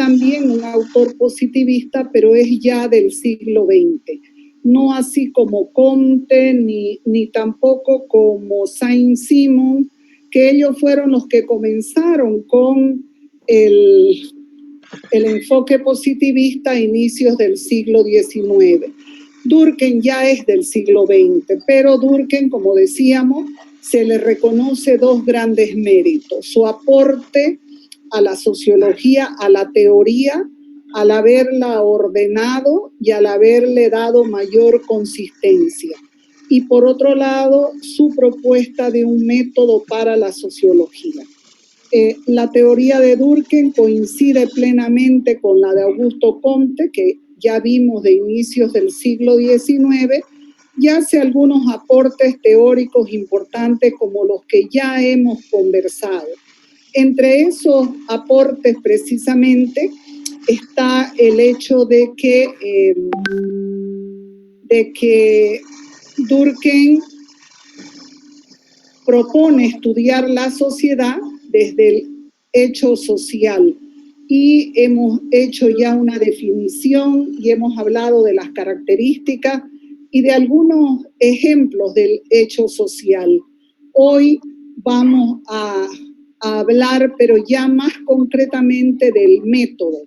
también un autor positivista, pero es ya del siglo XX. No así como Comte, ni tampoco como Saint-Simon, que ellos fueron los que comenzaron con el enfoque positivista a inicios del siglo XIX. Durkheim ya es del siglo XX, pero Durkheim, como decíamos, se le reconoce dos grandes méritos: su aporte a la sociología, a la teoría, al haberla ordenado y al haberle dado mayor consistencia. Y por otro lado, su propuesta de un método para la sociología. La teoría de Durkheim coincide plenamente con la de Augusto Comte, que ya vimos de inicios del siglo XIX, y hace algunos aportes teóricos importantes como los que ya hemos conversado. Entre esos aportes precisamente está el hecho de que Durkheim propone estudiar la sociedad desde el hecho social, y hemos hecho ya una definición y hemos hablado de las características y de algunos ejemplos del hecho social. Hoy vamos a hablar, pero ya más concretamente, del método.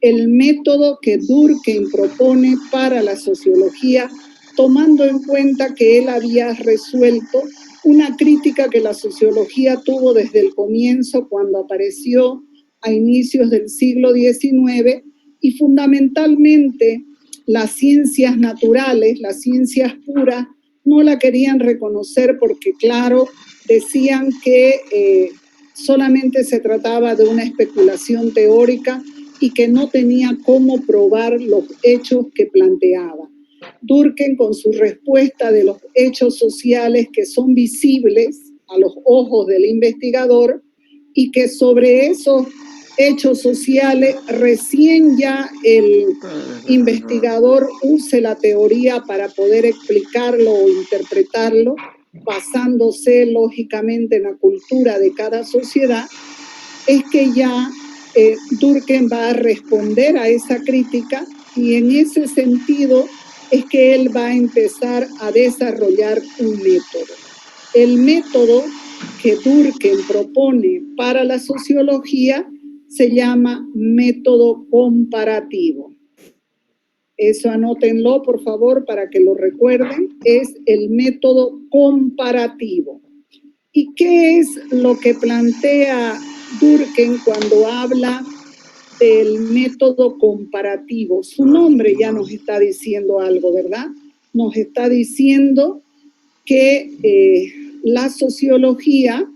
El método que Durkheim propone para la sociología, tomando en cuenta que él había resuelto una crítica que la sociología tuvo desde el comienzo, cuando apareció a inicios del siglo XIX, y fundamentalmente las ciencias naturales, las ciencias puras, no la querían reconocer porque, claro, decían que solamente se trataba de una especulación teórica y que no tenía cómo probar los hechos que planteaba. Durkheim, con su respuesta de los hechos sociales que son visibles a los ojos del investigador, y que sobre esos hechos sociales recién ya el investigador use la teoría para poder explicarlo o interpretarlo, basándose lógicamente en la cultura de cada sociedad, es que ya Durkheim va a responder a esa crítica, y en ese sentido es que él va a empezar a desarrollar un método. El método que Durkheim propone para la sociología se llama método comparativo. Eso anótenlo, por favor, para que lo recuerden. Es el método comparativo. ¿Y qué es lo que plantea Durkheim cuando habla del método comparativo? Su nombre ya nos está diciendo algo, ¿verdad? Nos está diciendo que la sociología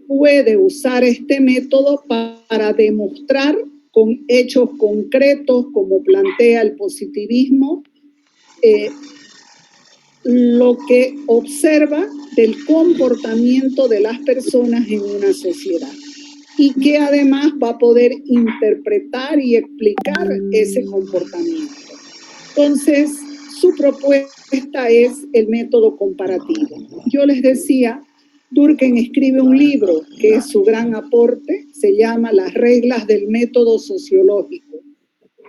puede usar este método para demostrar con hechos concretos, como plantea el positivismo, lo que observa del comportamiento de las personas en una sociedad, y que además va a poder interpretar y explicar ese comportamiento. Entonces, su propuesta es el método comparativo. Yo les decía, Durkheim escribe un libro que es su gran aporte, se llama Las reglas del método sociológico,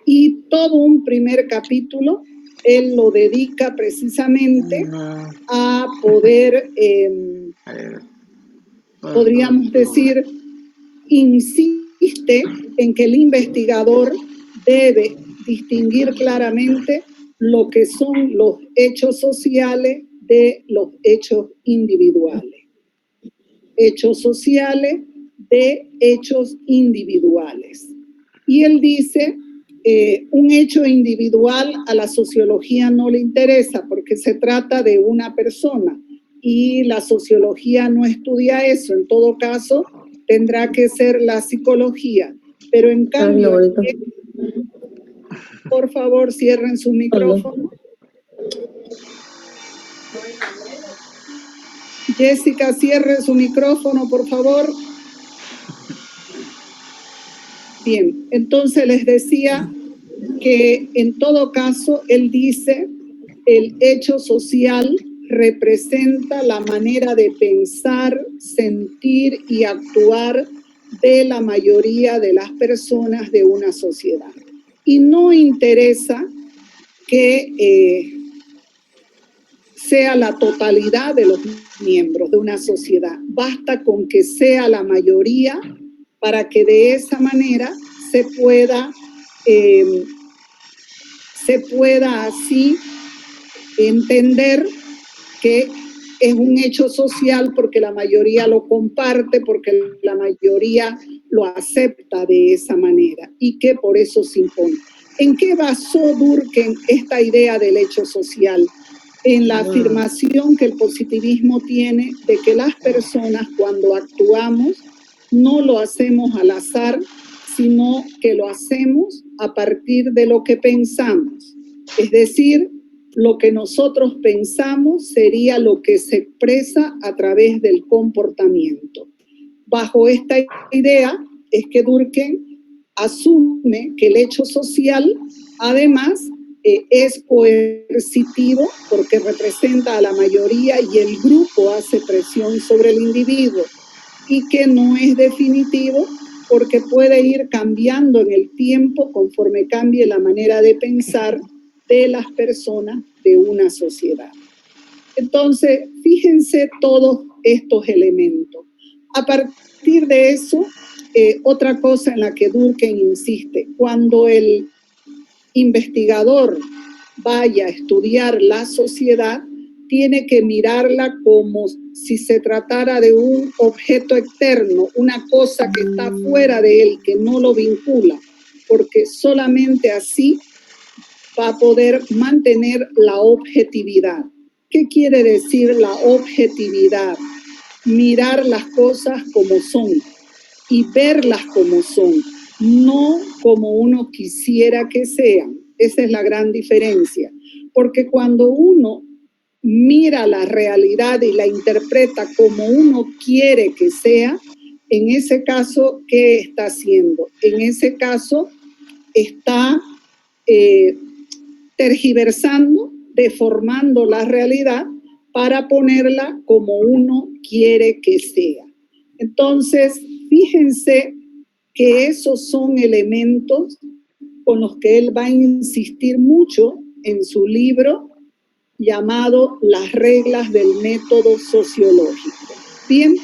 y todo un primer capítulo él lo dedica precisamente a poder, podríamos decir, insiste en que el investigador debe distinguir claramente lo que son los hechos sociales de los hechos individuales. Hechos sociales de hechos individuales. Y él dice, un hecho individual a la sociología no le interesa porque se trata de una persona y la sociología no estudia eso. En todo caso, tendrá que ser la psicología. Pero en cambio, por favor, cierren su micrófono. Jessica, cierre su micrófono, por favor. Bien, entonces les decía que en todo caso, él dice, el hecho social representa la manera de pensar, sentir y actuar de la mayoría de las personas de una sociedad. Y no interesa que sea la totalidad de los miembros de una sociedad. Basta con que sea la mayoría para que de esa manera se pueda así entender que es un hecho social porque la mayoría lo comparte, porque la mayoría lo acepta de esa manera y que por eso se impone. ¿En qué basó Durkheim esta idea del hecho social? En la afirmación que el positivismo tiene de que las personas cuando actuamos no lo hacemos al azar, sino que lo hacemos a partir de lo que pensamos. Es decir, lo que nosotros pensamos sería lo que se expresa a través del comportamiento. Bajo esta idea es que Durkheim asume que el hecho social, además, es coercitivo porque representa a la mayoría y el grupo hace presión sobre el individuo, y que no es definitivo porque puede ir cambiando en el tiempo conforme cambie la manera de pensar de las personas de una sociedad. Entonces, fíjense todos estos elementos. A partir de eso, otra cosa en la que Durkheim insiste, cuando el investigador vaya a estudiar la sociedad, tiene que mirarla como si se tratara de un objeto externo, una cosa que está fuera de él, que no lo vincula, porque solamente así va a poder mantener la objetividad. ¿Qué quiere decir la objetividad? Mirar las cosas como son y verlas como son, no como uno quisiera que sean. Esa es la gran diferencia, porque cuando uno mira la realidad y la interpreta como uno quiere que sea, en ese caso, ¿qué está haciendo? En ese caso, está tergiversando, deformando la realidad para ponerla como uno quiere que sea. Entonces, fíjense que esos son elementos con los que él va a insistir mucho en su libro llamado Las reglas del método sociológico. Bien,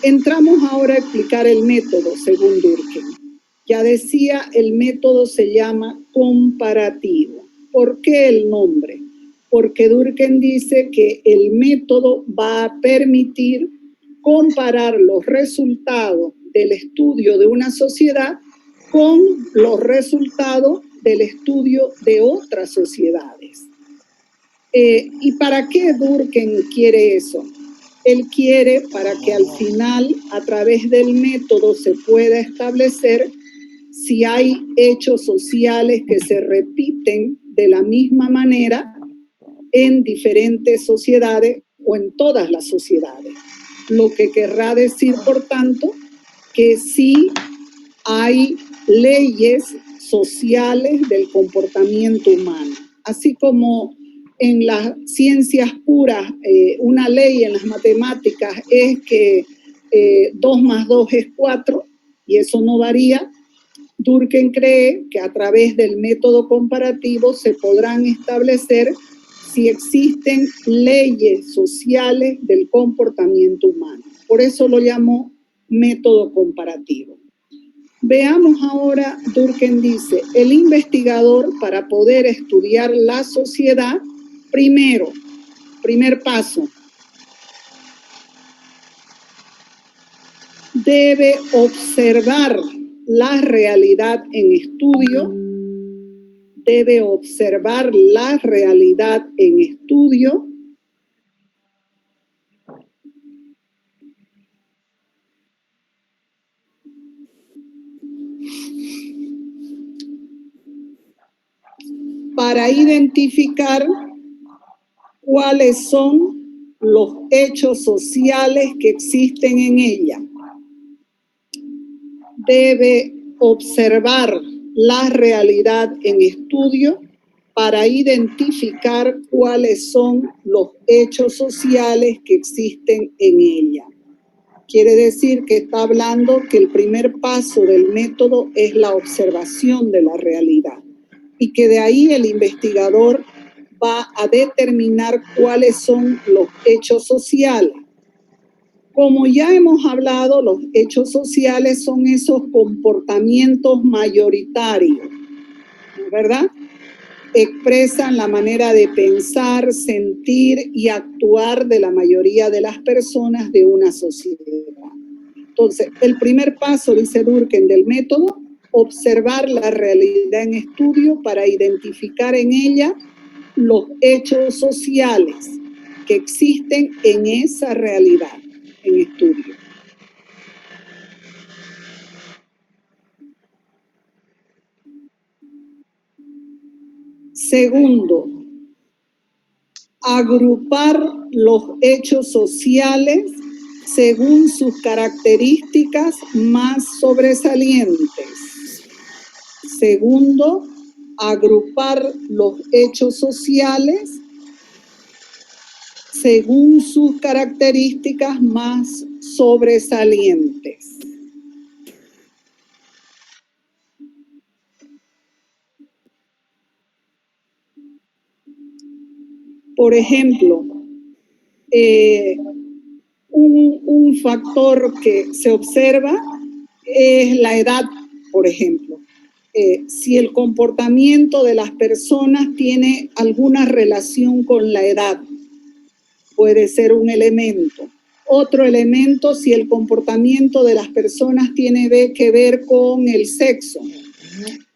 entramos ahora a explicar el método según Durkheim. Ya decía, el método se llama comparativo. ¿Por qué el nombre? Porque Durkheim dice que el método va a permitir comparar los resultados del estudio de una sociedad con los resultados del estudio de otras sociedades. ¿Y para qué Durkheim quiere eso? Él quiere para que al final, a través del método, se pueda establecer si hay hechos sociales que se repiten de la misma manera en diferentes sociedades o en todas las sociedades. Lo que querrá decir, por tanto, que sí hay leyes sociales del comportamiento humano. Así como en las ciencias puras, una ley en las matemáticas es que 2 más 2 es 4, y eso no varía. Durkheim cree que a través del método comparativo se podrán establecer si existen leyes sociales del comportamiento humano. Por eso lo llamó método comparativo. Veamos ahora, Durkheim dice, el investigador para poder estudiar la sociedad, primer paso, debe observar la realidad en estudio, debe observar la realidad en estudio, para identificar cuáles son los hechos sociales que existen en ella. Debe observar la realidad en estudio para identificar cuáles son los hechos sociales que existen en ella. Quiere decir que está hablando que el primer paso del método es la observación de la realidad y que de ahí el investigador va a determinar cuáles son los hechos sociales. Como ya hemos hablado, los hechos sociales son esos comportamientos mayoritarios, ¿verdad? Expresan la manera de pensar, sentir y actuar de la mayoría de las personas de una sociedad. Entonces, el primer paso, dice Durkheim, del método, observar la realidad en estudio para identificar en ella los hechos sociales que existen en esa realidad en estudio. Segundo, agrupar los hechos sociales según sus características más sobresalientes. Segundo, agrupar los hechos sociales según sus características más sobresalientes. Por ejemplo, un factor que se observa es la edad, por ejemplo. Si el comportamiento de las personas tiene alguna relación con la edad, puede ser un elemento. Otro elemento, si el comportamiento de las personas tiene que ver con el sexo.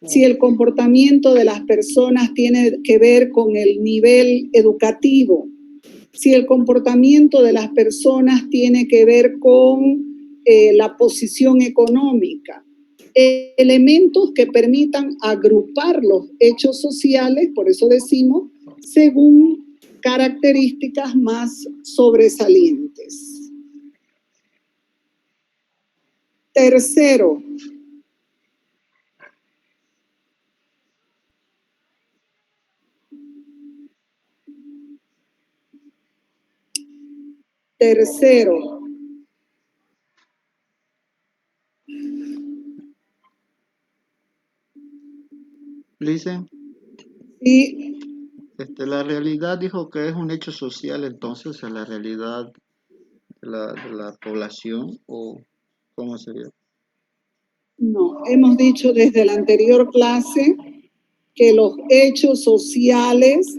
Si el comportamiento de las personas tiene que ver con el nivel educativo, si el comportamiento de las personas tiene que ver con la posición económica. Elementos que permitan agrupar los hechos sociales, por eso decimos, según características más sobresalientes. Tercero, Listen. Sí. La realidad dijo que es un hecho social, entonces, la realidad de la población, o ¿cómo sería? No, hemos dicho desde la anterior clase que los hechos sociales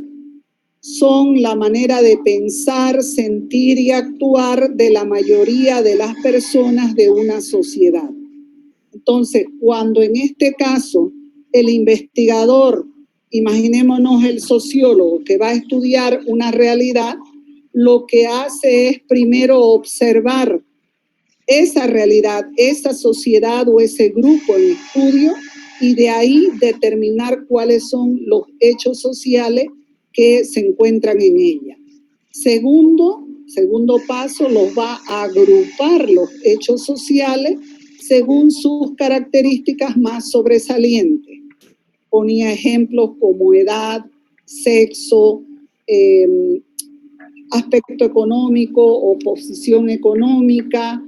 son la manera de pensar, sentir y actuar de la mayoría de las personas de una sociedad. Entonces, cuando en este caso el investigador, imaginémonos el sociólogo que va a estudiar una realidad, lo que hace es primero observar esa realidad, esa sociedad o ese grupo en estudio y de ahí determinar cuáles son los hechos sociales que se encuentran en ella. Segundo paso, los va a agrupar los hechos sociales según sus características más sobresalientes. Ponía ejemplos como edad, sexo, aspecto económico o posición económica,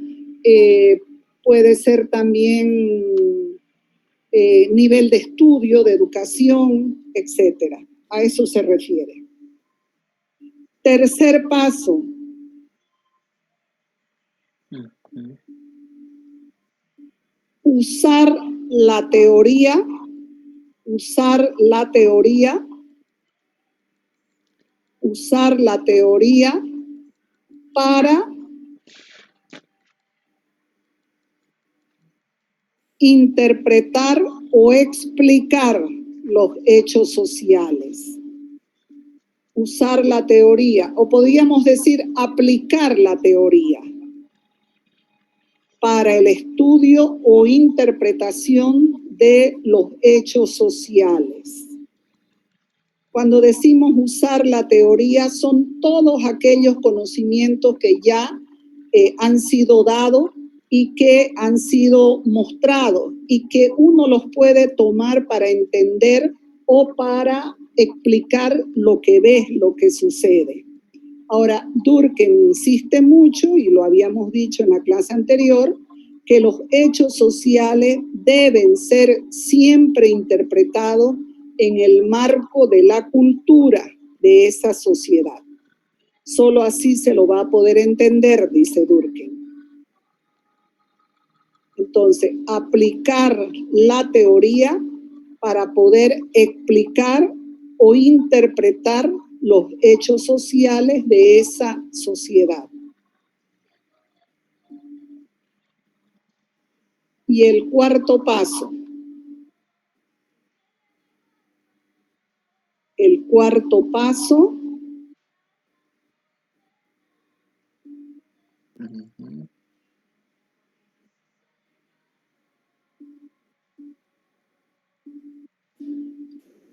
puede ser también nivel de estudio, de educación, etc. A eso se refiere. Tercer paso. Usar la teoría para interpretar o explicar los hechos sociales. Usar la teoría, o podríamos decir aplicar la teoría para el estudio o interpretación de los hechos sociales. Cuando decimos usar la teoría, son todos aquellos conocimientos que ya han sido dados y que han sido mostrados y que uno los puede tomar para entender o para explicar lo que ve, lo que sucede. Ahora, Durkheim insiste mucho, y lo habíamos dicho en la clase anterior, que los hechos sociales deben ser siempre interpretados en el marco de la cultura de esa sociedad. Solo así se lo va a poder entender, dice Durkheim. Entonces, aplicar la teoría para poder explicar o interpretar los hechos sociales de esa sociedad. Y el cuarto paso. El cuarto paso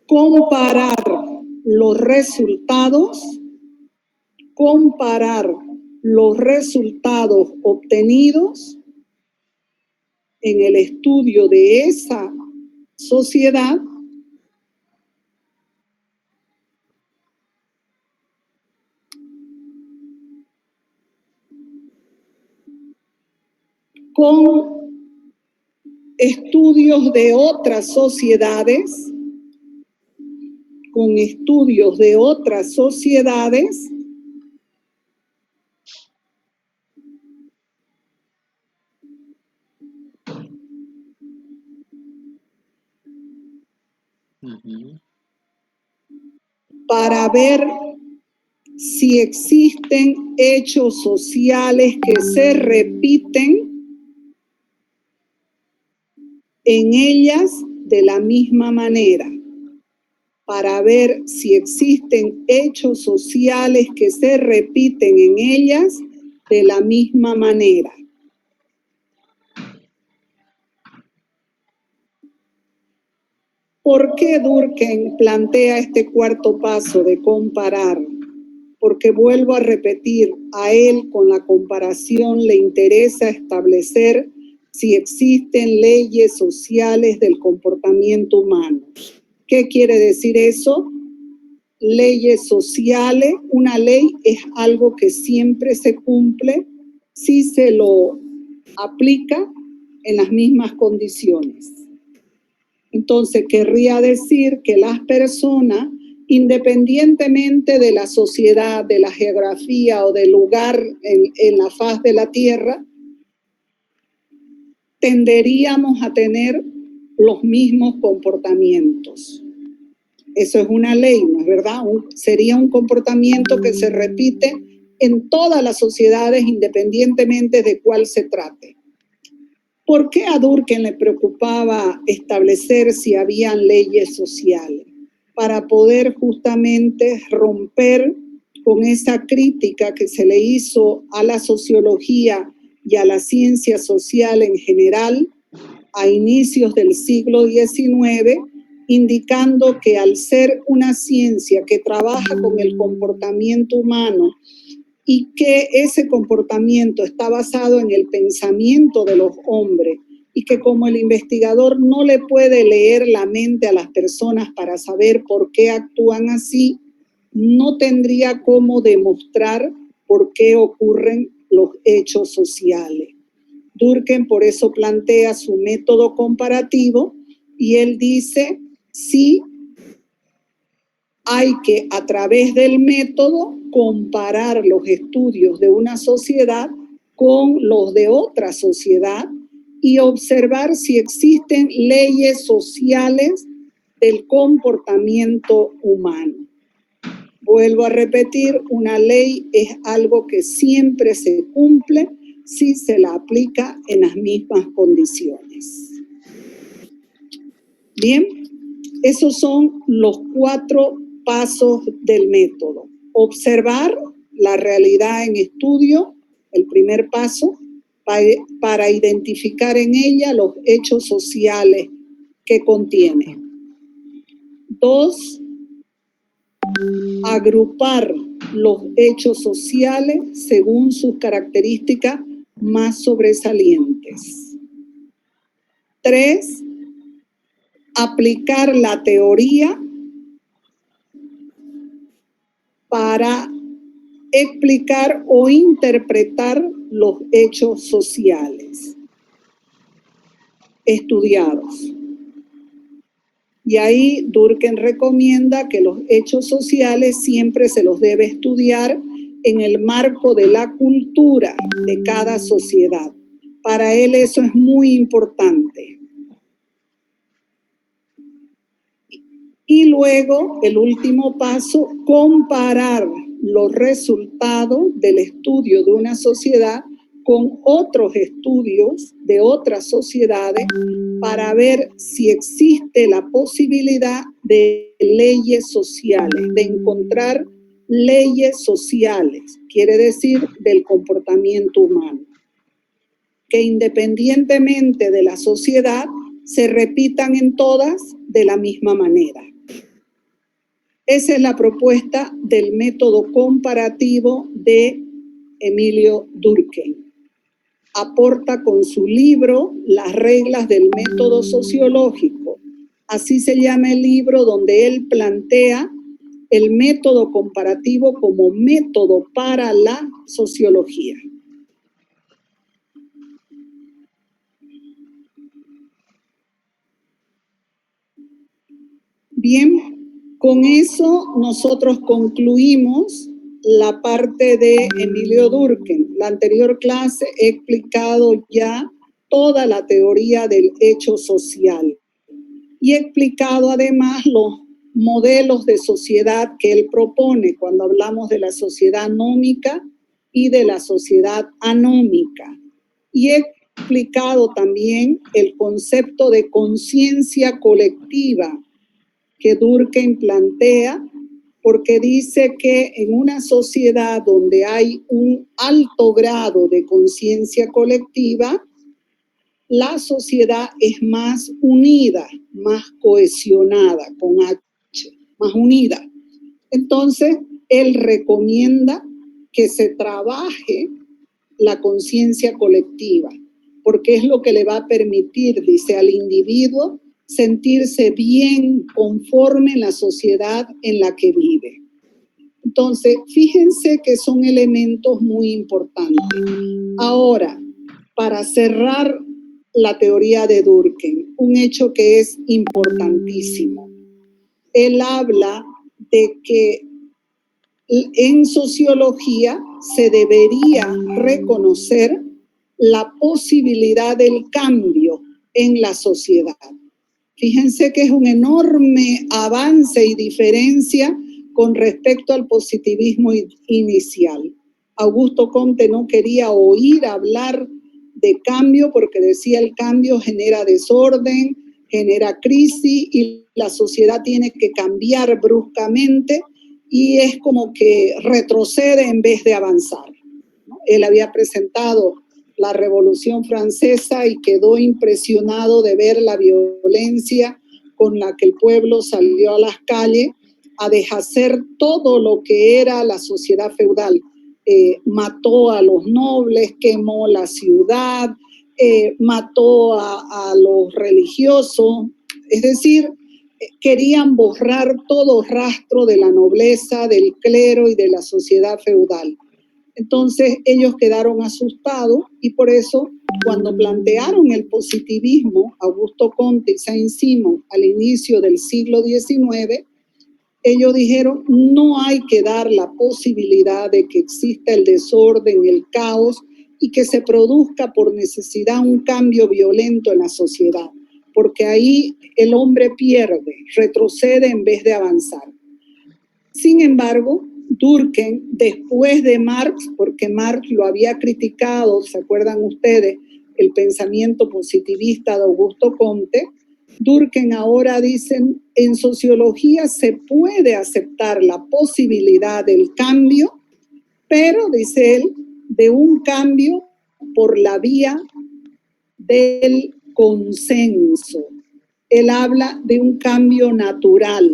comparar los resultados obtenidos en el estudio de esa sociedad con estudios de otras sociedades, para ver si existen hechos sociales que se repiten en ellas de la misma manera. Para ver si existen hechos sociales que se repiten en ellas de la misma manera. ¿Por qué Durkheim plantea este cuarto paso de comparar? Porque vuelvo a repetir, a él con la comparación le interesa establecer si existen leyes sociales del comportamiento humano. ¿Qué quiere decir eso? Leyes sociales, una ley es algo que siempre se cumple si se lo aplica en las mismas condiciones. Entonces, querría decir que las personas, independientemente de la sociedad, de la geografía o del lugar en la faz de la tierra, tenderíamos a tener los mismos comportamientos. Eso es una ley, ¿no es verdad? Sería un comportamiento que se repite en todas las sociedades, independientemente de cuál se trate. ¿Por qué a Durkheim le preocupaba establecer si habían leyes sociales? Para poder justamente romper con esa crítica que se le hizo a la sociología y a la ciencia social en general a inicios del siglo XIX, indicando que al ser una ciencia que trabaja con el comportamiento humano y que ese comportamiento está basado en el pensamiento de los hombres y que como el investigador no le puede leer la mente a las personas para saber por qué actúan así, no tendría cómo demostrar por qué ocurren los hechos sociales. Durkheim por eso plantea su método comparativo y él dice, sí, hay que a través del método comparar los estudios de una sociedad con los de otra sociedad y observar si existen leyes sociales del comportamiento humano. Vuelvo a repetir, una ley es algo que siempre se cumple si se la aplica en las mismas condiciones. Bien, esos son los 4 pasos del método. Observar la realidad en estudio, el primer paso, para identificar en ella los hechos sociales que contiene. 2, agrupar los hechos sociales según sus características más sobresalientes. 3, aplicar la teoría para explicar o interpretar los hechos sociales estudiados. Y ahí Durkheim recomienda que los hechos sociales siempre se los debe estudiar en el marco de la cultura de cada sociedad. Para él eso es muy importante. Y luego, el último paso, comparar los resultados del estudio de una sociedad con otros estudios de otras sociedades para ver si existe la posibilidad de leyes sociales, de encontrar leyes sociales, quiere decir del comportamiento humano, que independientemente de la sociedad se repitan en todas de la misma manera. Esa es la propuesta del método comparativo de Emilio Durkheim. Aporta con su libro Las reglas del método sociológico. Así se llama el libro, donde él plantea el método comparativo como método para la sociología. Bien, con eso nosotros concluimos la parte de Emilio Durkheim. La anterior clase he explicado ya toda la teoría del hecho social y he explicado además los modelos de sociedad que él propone cuando hablamos de la sociedad nómica y de la sociedad anómica. Y he explicado también el concepto de conciencia colectiva que Durkheim plantea, porque dice que en una sociedad donde hay un alto grado de conciencia colectiva, la sociedad es más unida, más cohesionada, con H, más unida. Entonces, él recomienda que se trabaje la conciencia colectiva, porque es lo que le va a permitir, dice, al individuo sentirse bien, conforme en la sociedad en la que vive. Entonces, fíjense que son elementos muy importantes. Ahora, para cerrar la teoría de Durkheim, un hecho que es importantísimo. Él habla de que en sociología se debería reconocer la posibilidad del cambio en la sociedad. Fíjense que es un enorme avance y diferencia con respecto al positivismo inicial. Augusto Comte no quería oír hablar de cambio porque decía el cambio genera desorden, genera crisis y la sociedad tiene que cambiar bruscamente y es como que retrocede en vez de avanzar, ¿no? Él había presentado la Revolución Francesa y quedó impresionado de ver la violencia con la que el pueblo salió a las calles a deshacer todo lo que era la sociedad feudal. Mató a los nobles, quemó la ciudad, mató a los religiosos, es decir, querían borrar todo rastro de la nobleza, del clero y de la sociedad feudal. Entonces ellos quedaron asustados y por eso cuando plantearon el positivismo, Augusto Comte y Saint-Simon al inicio del siglo XIX, ellos dijeron no hay que dar la posibilidad de que exista el desorden, el caos y que se produzca por necesidad un cambio violento en la sociedad, porque ahí el hombre pierde, retrocede en vez de avanzar. Sin embargo, Durkheim, después de Marx, porque Marx lo había criticado, ¿se acuerdan ustedes? El pensamiento positivista de Augusto Comte, Durkheim ahora dice, en sociología se puede aceptar la posibilidad del cambio, pero, dice él, de un cambio por la vía del consenso. Él habla de un cambio natural,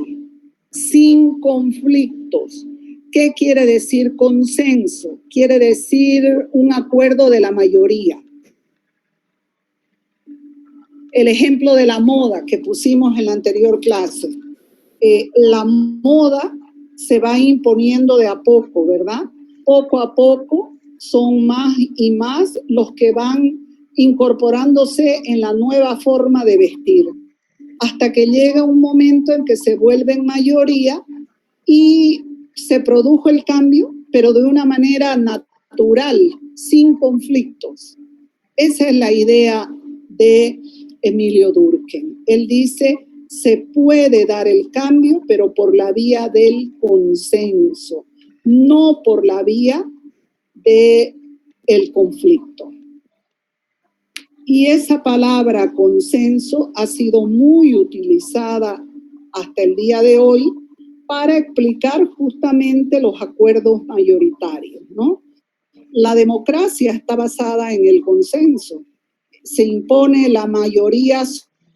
sin conflictos. ¿Qué quiere decir consenso? Quiere decir un acuerdo de la mayoría. El ejemplo de la moda que pusimos en la anterior clase. La moda se va imponiendo de a poco, ¿verdad? poco a poco son más y más los que van incorporándose en la nueva forma de vestir, hasta que llega un momento en que se vuelven mayoría y se produjo el cambio, pero de una manera natural, sin conflictos. Esa es la idea de Emilio Durkheim. Él dice, se puede dar el cambio, pero por la vía del consenso, no por la vía del conflicto. Y esa palabra consenso ha sido muy utilizada hasta el día de hoy para explicar justamente los acuerdos mayoritarios, ¿no? La democracia está basada en el consenso. Se impone la mayoría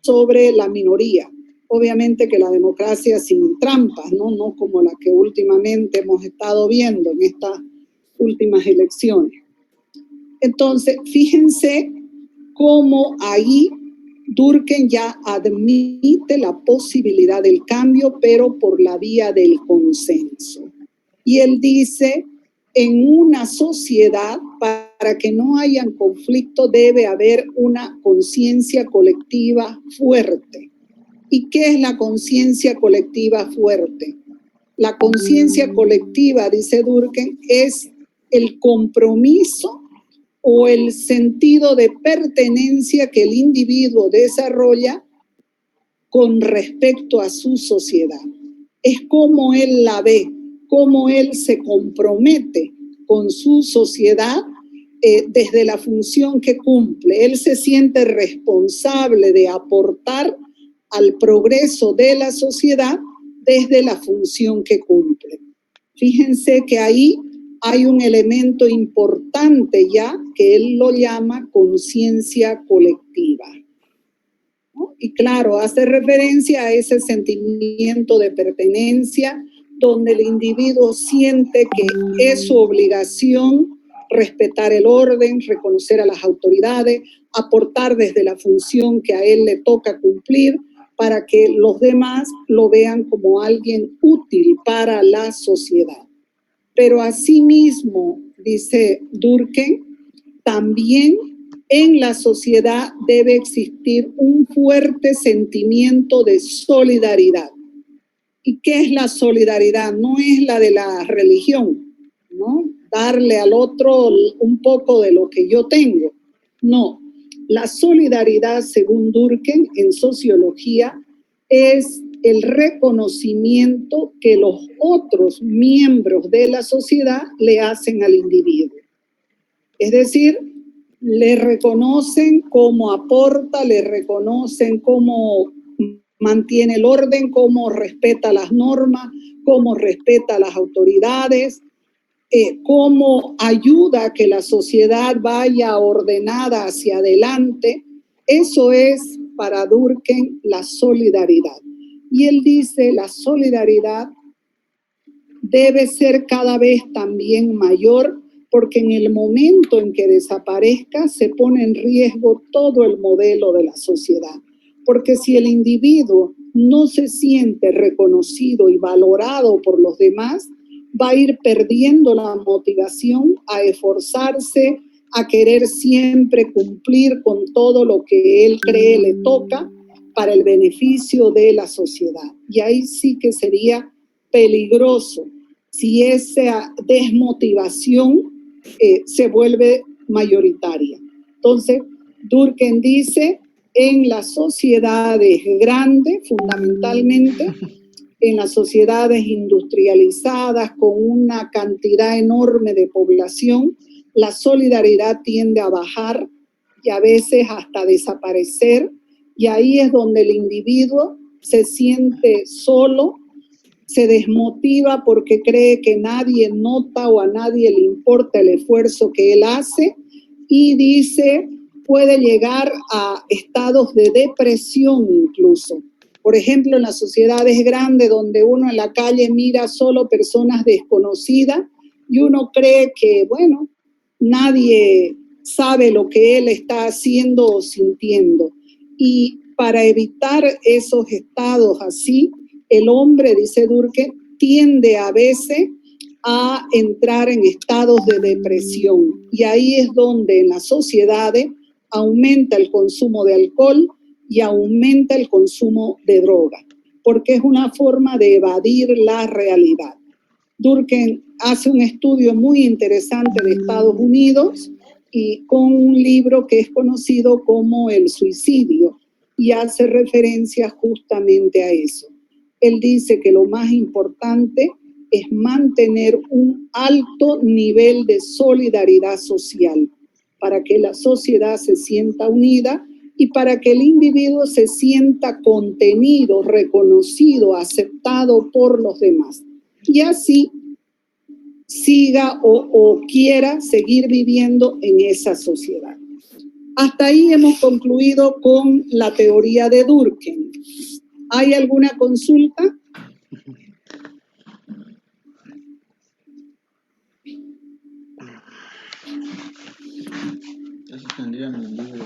sobre la minoría. Obviamente que la democracia sin trampas, ¿no? No como la que últimamente hemos estado viendo en estas últimas elecciones. Entonces, fíjense cómo ahí Durkheim ya admite la posibilidad del cambio, pero por la vía del consenso. Y él dice, en una sociedad, para que no hayan conflicto, debe haber una conciencia colectiva fuerte. ¿Y qué es la conciencia colectiva fuerte? La conciencia colectiva, dice Durkheim, es el compromiso o el sentido de pertenencia que el individuo desarrolla con respecto a su sociedad. Es cómo él la ve, cómo él se compromete con su sociedad desde la función que cumple. Él se siente responsable de aportar al progreso de la sociedad desde la función que cumple. Fíjense que ahí hay un elemento importante ya que él lo llama conciencia colectiva, ¿no? Y claro, hace referencia a ese sentimiento de pertenencia donde el individuo siente que es su obligación respetar el orden, reconocer a las autoridades, aportar desde la función que a él le toca cumplir para que los demás lo vean como alguien útil para la sociedad. Pero asimismo, dice Durkheim, también en la sociedad debe existir un fuerte sentimiento de solidaridad. ¿Y qué es la solidaridad? No es la de la religión, ¿no? Darle al otro un poco de lo que yo tengo. No, la solidaridad, según Durkheim, en sociología, es el reconocimiento que los otros miembros de la sociedad le hacen al individuo. Es decir, le reconocen cómo aporta, le reconocen cómo mantiene el orden, cómo respeta las normas, cómo respeta a las autoridades, cómo ayuda a que la sociedad vaya ordenada hacia adelante. Eso es para Durkheim la solidaridad. Y él dice, la solidaridad debe ser cada vez también mayor porque en el momento en que desaparezca se pone en riesgo todo el modelo de la sociedad. Porque si el individuo no se siente reconocido y valorado por los demás, va a ir perdiendo la motivación a esforzarse, a querer siempre cumplir con todo lo que él cree le toca para el beneficio de la sociedad. Y ahí sí que sería peligroso si esa desmotivación se vuelve mayoritaria. Entonces, Durkheim dice, en las sociedades grandes, fundamentalmente, en las sociedades industrializadas con una cantidad enorme de población, la solidaridad tiende a bajar y a veces hasta desaparecer, y ahí es donde el individuo se siente solo, se desmotiva porque cree que nadie nota o a nadie le importa el esfuerzo que él hace, y dice, puede llegar a estados de depresión incluso. Por ejemplo, en las sociedades grandes donde uno en la calle mira solo personas desconocidas y uno cree que, bueno, nadie sabe lo que él está haciendo o sintiendo. Y para evitar esos estados así, el hombre, dice Durkheim, tiende a veces a entrar en estados de depresión. Y ahí es donde en las sociedades aumenta el consumo de alcohol y aumenta el consumo de droga, porque es una forma de evadir la realidad. Durkheim hace un estudio muy interesante de Estados Unidos y con un libro que es conocido como El suicidio, y hace referencia justamente a eso. Él dice que lo más importante es mantener un alto nivel de solidaridad social para que la sociedad se sienta unida y para que el individuo se sienta contenido, reconocido, aceptado por los demás. Y así siga o quiera seguir viviendo en esa sociedad. Hasta ahí hemos concluido con la teoría de Durkheim. ¿Hay alguna consulta? Eso tendría mi libro.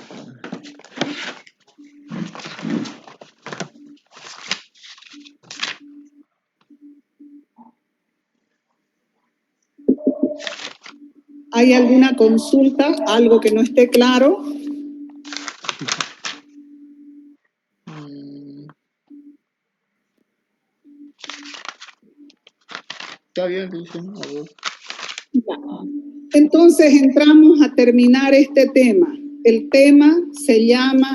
¿Hay alguna consulta? ¿Algo que no esté claro? Está bien, dicen. A ver. Entonces entramos a terminar este tema. El tema se llama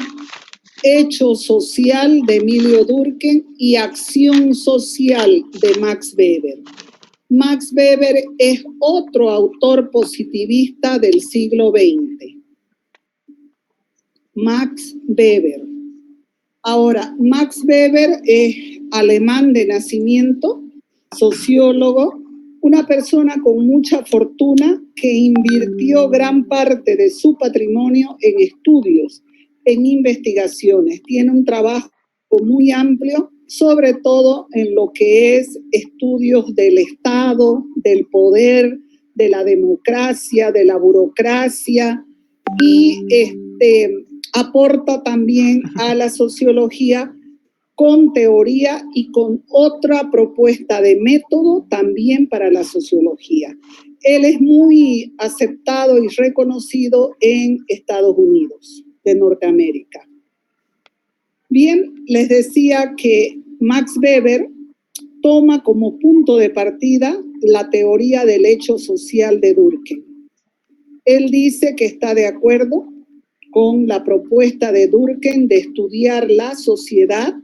Hecho social de Emilio Durkheim y Acción social de Max Weber. Max Weber es otro autor positivista del siglo XX. Max Weber. Ahora, Max Weber es alemán de nacimiento, sociólogo, una persona con mucha fortuna que invirtió gran parte de su patrimonio en estudios, en investigaciones. Tiene un trabajo muy amplio, sobre todo en lo que es estudios del Estado, del poder, de la democracia, de la burocracia, y aporta también a la sociología con teoría y con otra propuesta de método también para la sociología. Él es muy aceptado y reconocido en Estados Unidos de Norteamérica. Bien, les decía que Max Weber toma como punto de partida la teoría del hecho social de Durkheim. Él dice que está de acuerdo con la propuesta de Durkheim de estudiar la sociedad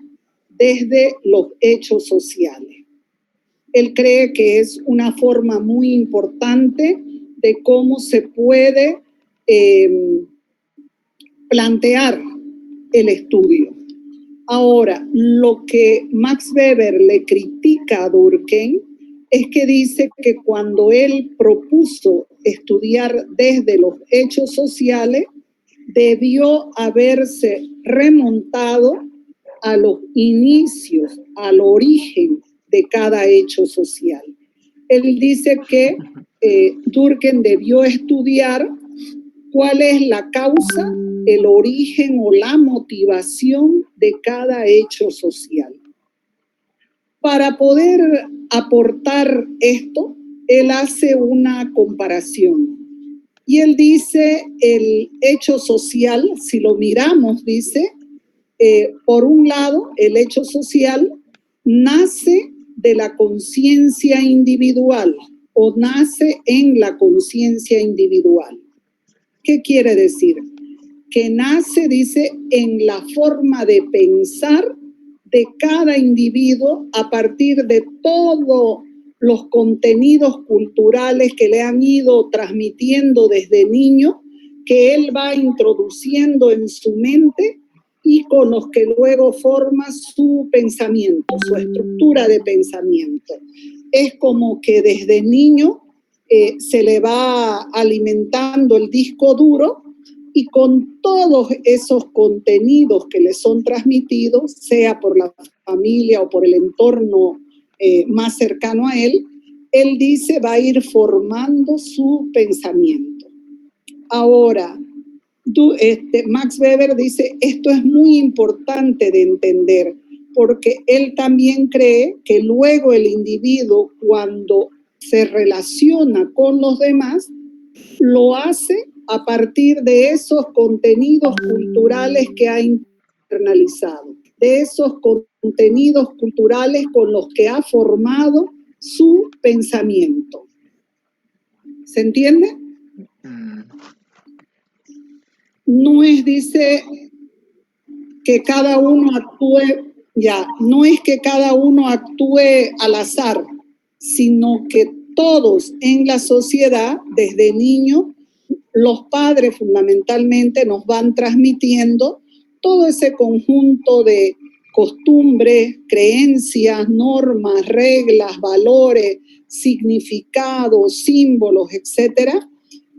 desde los hechos sociales. Él cree que es una forma muy importante de cómo se puede plantear el estudio. Ahora, lo que Max Weber le critica a Durkheim es que dice que cuando él propuso estudiar desde los hechos sociales, debió haberse remontado a los inicios, al origen de cada hecho social. Él dice que Durkheim debió estudiar cuál es la causa, el origen o la motivación de cada hecho social. Para poder aportar esto, él hace una comparación. Y él dice, el hecho social, si lo miramos, dice, por un lado, el hecho social nace de la conciencia individual o nace en la conciencia individual. ¿Qué quiere decir? Que nace, dice, en la forma de pensar de cada individuo a partir de todos los contenidos culturales que le han ido transmitiendo desde niño, que él va introduciendo en su mente y con los que luego forma su pensamiento, su estructura de pensamiento. Es como que desde niño se le va alimentando el disco duro y con todos esos contenidos que le son transmitidos, sea por la familia o por el entorno más cercano a él, él dice va a ir formando su pensamiento. Ahora, Max Weber dice, esto es muy importante de entender, porque él también cree que luego el individuo, cuando se relaciona con los demás, lo hace a partir de esos contenidos culturales que ha internalizado, de esos contenidos culturales con los que ha formado su pensamiento. ¿Se entiende? No es, dice, que cada uno actúe, no es que cada uno actúe al azar, sino que todos en la sociedad, desde niños, los padres fundamentalmente nos van transmitiendo todo ese conjunto de costumbres, creencias, normas, reglas, valores, significados, símbolos, etcétera,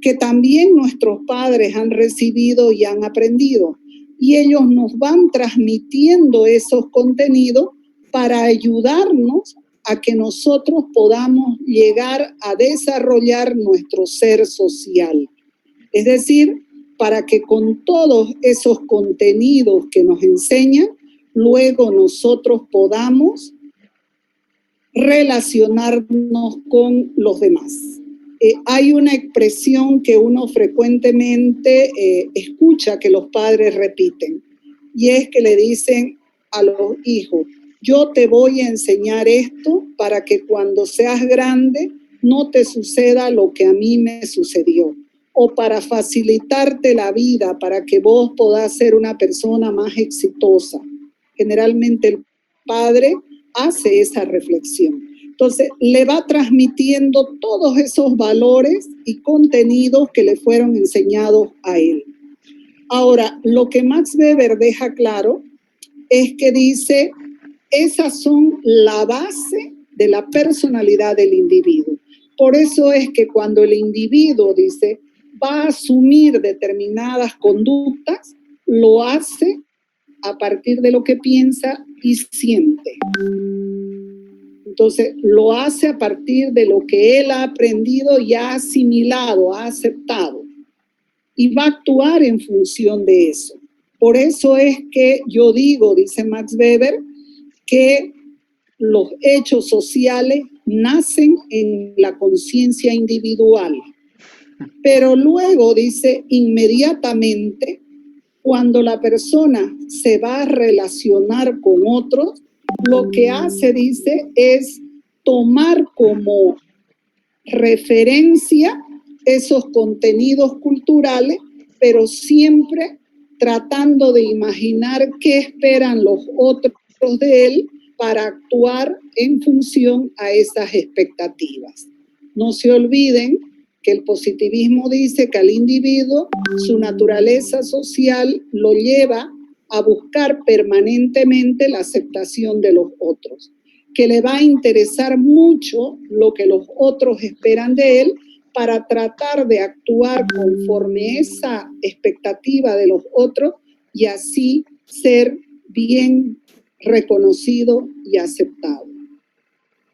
que también nuestros padres han recibido y han aprendido. Y ellos nos van transmitiendo esos contenidos para ayudarnos a que nosotros podamos llegar a desarrollar nuestro ser social. Es decir, para que con todos esos contenidos que nos enseñan, luego nosotros podamos relacionarnos con los demás. Hay una expresión que uno frecuentemente escucha que los padres repiten, y es que le dicen a los hijos: yo te voy a enseñar esto para que cuando seas grande no te suceda lo que a mí me sucedió, o para facilitarte la vida, para que vos podás ser una persona más exitosa. Generalmente el padre hace esa reflexión. Entonces, le va transmitiendo todos esos valores y contenidos que le fueron enseñados a él. Ahora, lo que Max Weber deja claro es que dice, esas son la base de la personalidad del individuo. Por eso es que cuando el individuo, dice, va a asumir determinadas conductas, lo hace a partir de lo que piensa y siente. Entonces, lo hace a partir de lo que él ha aprendido y ha asimilado, ha aceptado. Y va a actuar en función de eso. Por eso es que yo digo, dice Max Weber, que los hechos sociales nacen en la conciencia individual. Pero luego, dice, inmediatamente, cuando la persona se va a relacionar con otros, lo que hace, dice, es tomar como referencia esos contenidos culturales, pero siempre tratando de imaginar qué esperan los otros de él para actuar en función a esas expectativas. No se olviden que el positivismo dice que al individuo su naturaleza social lo lleva a buscar permanentemente la aceptación de los otros, que le va a interesar mucho lo que los otros esperan de él para tratar de actuar conforme esa expectativa de los otros y así ser bien reconocido y aceptado.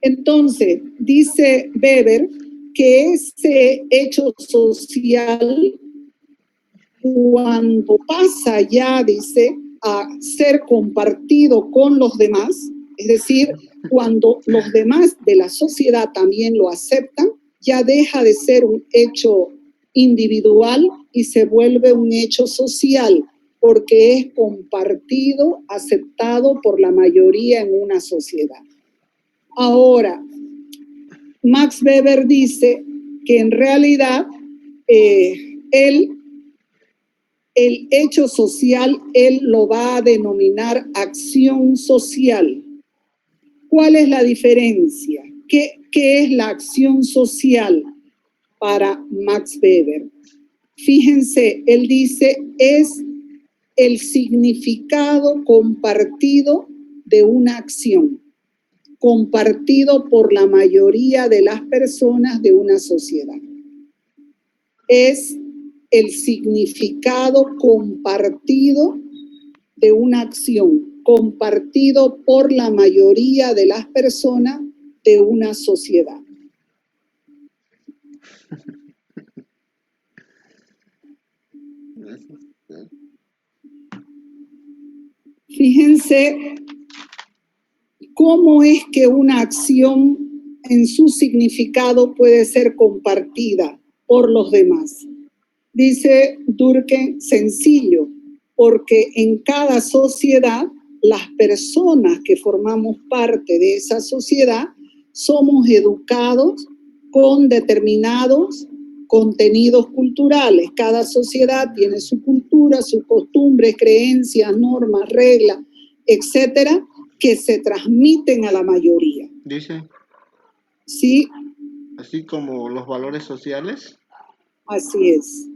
Entonces, dice Weber que ese hecho social, cuando pasa ya, dice, a ser compartido con los demás, es decir, cuando los demás de la sociedad también lo aceptan, ya deja de ser un hecho individual y se vuelve un hecho social, porque es compartido, aceptado por la mayoría en una sociedad. Ahora, Max Weber dice que en realidad el hecho social, él lo va a denominar acción social. ¿Cuál es la diferencia? ¿Qué es la acción social para Max Weber? Fíjense, él dice, es el significado compartido de una acción, compartido por la mayoría de las personas de una sociedad. Es el significado compartido de una acción, compartido por la mayoría de las personas de una sociedad. Fíjense cómo es que una acción en su significado puede ser compartida por los demás. Dice Durkheim, sencillo, porque en cada sociedad, las personas que formamos parte de esa sociedad somos educados con determinados contenidos culturales. Cada sociedad tiene su cultura, sus costumbres, creencias, normas, reglas, etcétera, que se transmiten a la mayoría. Dice, ¿Sí? así como los valores sociales. Así es.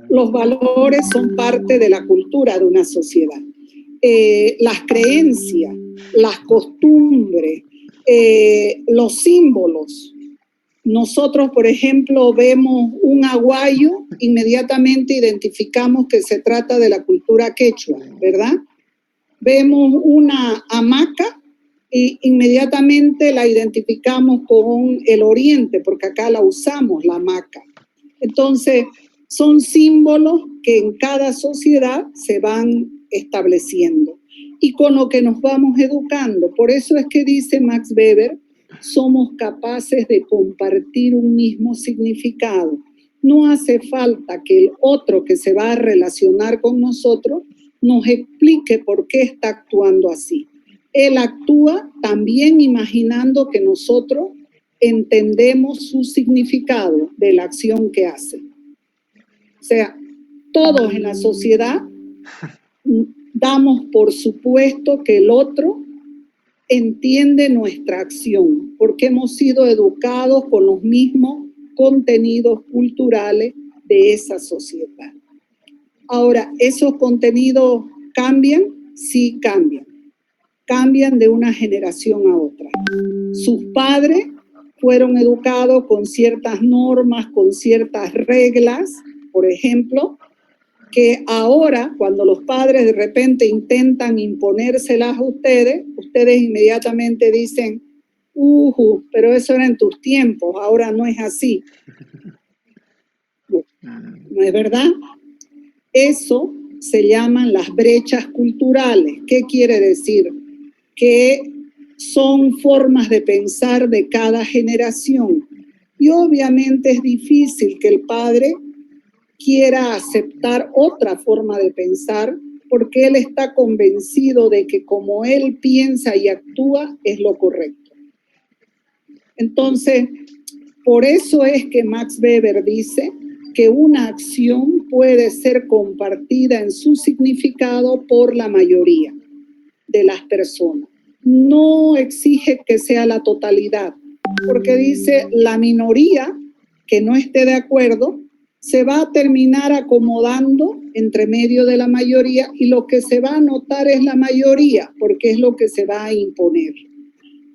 Los valores son parte de la cultura de una sociedad. Las creencias, las costumbres, los símbolos. Nosotros, por ejemplo, vemos un aguayo, inmediatamente identificamos que se trata de la cultura quechua, ¿verdad? Vemos una hamaca y inmediatamente la identificamos con el oriente, porque acá la usamos, la hamaca. Entonces, son símbolos que en cada sociedad se van estableciendo y con lo que nos vamos educando. Por eso es que dice Max Weber, somos capaces de compartir un mismo significado. No hace falta que el otro que se va a relacionar con nosotros nos explique por qué está actuando así. Él actúa también imaginando que nosotros entendemos su significado de la acción que hace. O sea, todos en la sociedad damos por supuesto que el otro entiende nuestra acción, porque hemos sido educados con los mismos contenidos culturales de esa sociedad. Ahora, ¿esos contenidos cambian? Sí, cambian. Cambian de una generación a otra. Sus padres fueron educados con ciertas normas, con ciertas reglas, por ejemplo, que ahora, cuando los padres de repente intentan imponérselas a ustedes, ustedes inmediatamente dicen, pero eso era en tus tiempos, ahora no es así. ¿No es verdad? Eso se llaman las brechas culturales. ¿Qué quiere decir? Que son formas de pensar de cada generación. Y obviamente es difícil que el padre quiera aceptar otra forma de pensar porque él está convencido de que como él piensa y actúa es lo correcto. Entonces, por eso es que Max Weber dice que una acción puede ser compartida en su significado por la mayoría de las personas. No exige que sea la totalidad, porque dice la minoría que no esté de acuerdo se va a terminar acomodando entre medio de la mayoría y lo que se va a notar es la mayoría, porque es lo que se va a imponer.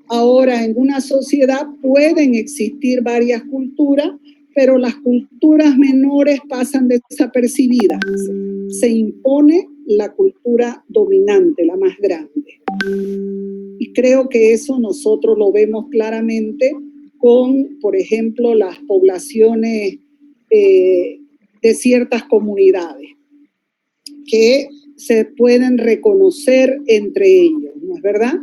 Ahora, en una sociedad pueden existir varias culturas, pero las culturas menores pasan desapercibidas. Se impone la cultura dominante, la más grande. Y creo que eso nosotros lo vemos claramente con, por ejemplo, las poblaciones de ciertas comunidades que se pueden reconocer entre ellos, ¿no es verdad?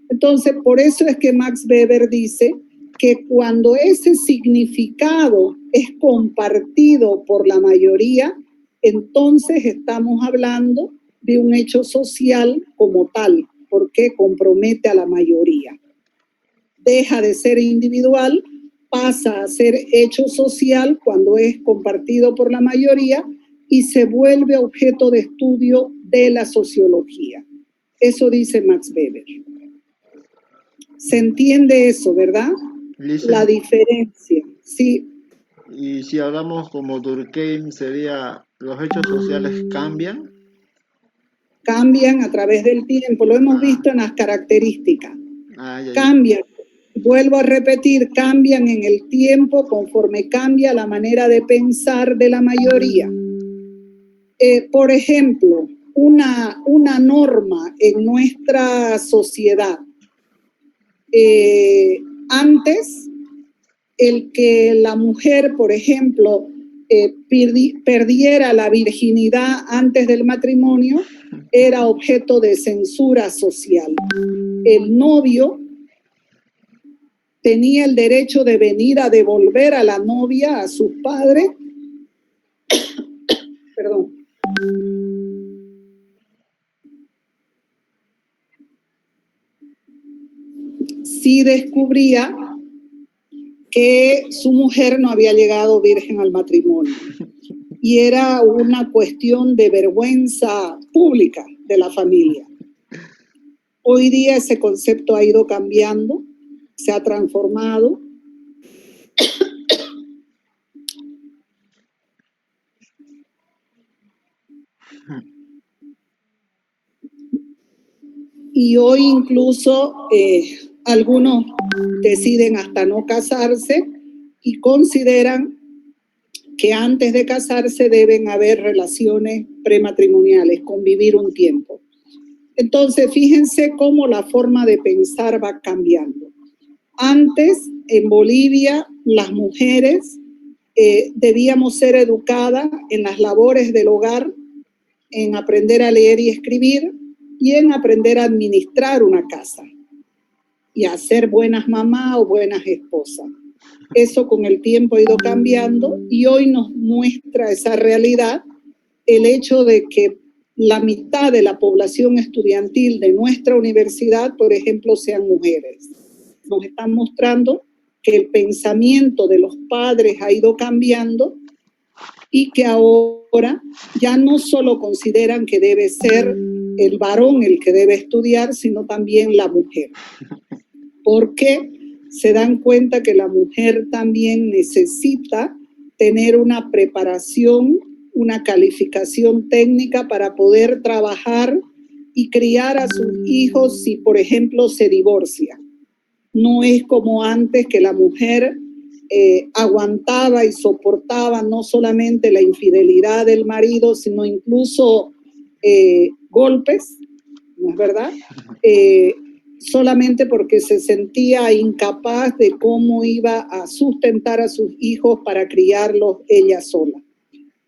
Entonces, por eso es que Max Weber dice que cuando ese significado es compartido por la mayoría, entonces estamos hablando de un hecho social como tal, porque compromete a la mayoría. Deja de ser individual, pasa a ser hecho social cuando es compartido por la mayoría y se vuelve objeto de estudio de la sociología. Eso dice Max Weber. ¿Se entiende eso, verdad? Lisa, la diferencia, sí. y si hablamos como Durkheim, sería, los hechos sociales cambian. Cambian a través del tiempo, lo hemos visto en las características. Cambian, vuelvo a repetir, cambian en el tiempo conforme cambia la manera de pensar de la mayoría. Por ejemplo, una norma en nuestra sociedad. Antes, el que la mujer, por ejemplo, perdiera la virginidad antes del matrimonio era objeto de censura social. El novio tenía el derecho de venir a devolver a la novia a sus padres. Perdón. Si descubría que su mujer no había llegado virgen al matrimonio. Y era una cuestión de vergüenza pública de la familia. Hoy día ese concepto ha ido cambiando, se ha transformado. Y hoy incluso algunos deciden hasta no casarse y consideran que antes de casarse deben haber relaciones prematrimoniales, convivir un tiempo. Entonces, fíjense cómo la forma de pensar va cambiando. Antes, en Bolivia, las mujeres debíamos ser educadas en las labores del hogar, en aprender a leer y escribir y en aprender a administrar una casa y a ser buenas mamás o buenas esposas. Eso con el tiempo ha ido cambiando y hoy nos muestra esa realidad el hecho de que la mitad de la población estudiantil de nuestra universidad, por ejemplo, sean mujeres. Nos están mostrando que el pensamiento de los padres ha ido cambiando y que ahora ya no solo consideran que debe ser el varón el que debe estudiar, sino también la mujer. Porque se dan cuenta que la mujer también necesita tener una preparación, una calificación técnica para poder trabajar y criar a sus hijos si, por ejemplo, se divorcia. No es como antes que la mujer aguantaba y soportaba no solamente la infidelidad del marido, sino incluso golpes, ¿no es verdad? Solamente porque se sentía incapaz de cómo iba a sustentar a sus hijos para criarlos ella sola.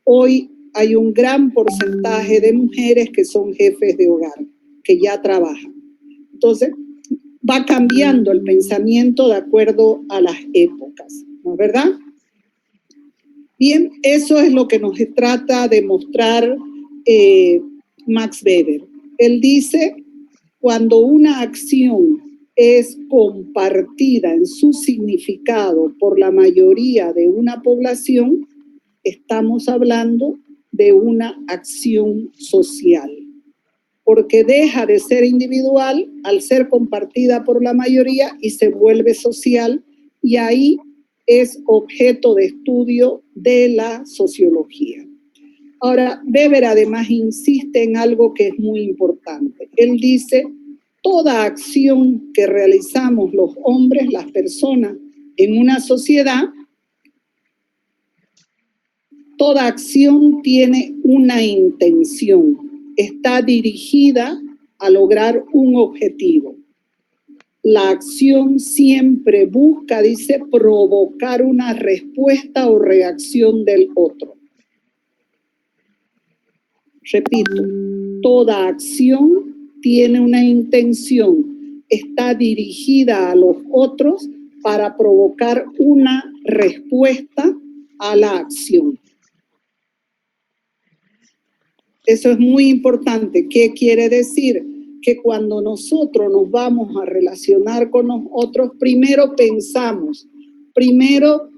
Hoy hay un gran porcentaje de mujeres que son jefes de hogar, que ya trabajan. Entonces, va cambiando el pensamiento de acuerdo a las épocas, ¿no es verdad? Bien, eso es lo que nos trata de mostrar Max Weber. Él dice, cuando una acción es compartida en su significado por la mayoría de una población, estamos hablando de una acción social, porque deja de ser individual al ser compartida por la mayoría y se vuelve social, y ahí es objeto de estudio de la sociología. Ahora, Weber además insiste en algo que es muy importante. Él dice, toda acción que realizamos los hombres, las personas, en una sociedad, toda acción tiene una intención, está dirigida a lograr un objetivo. La acción siempre busca, dice, provocar una respuesta o reacción del otro. Repito, toda acción tiene una intención, está dirigida a los otros para provocar una respuesta a la acción. Eso es muy importante. ¿Qué quiere decir? Que cuando nosotros nos vamos a relacionar con los otros, primero pensamos, primero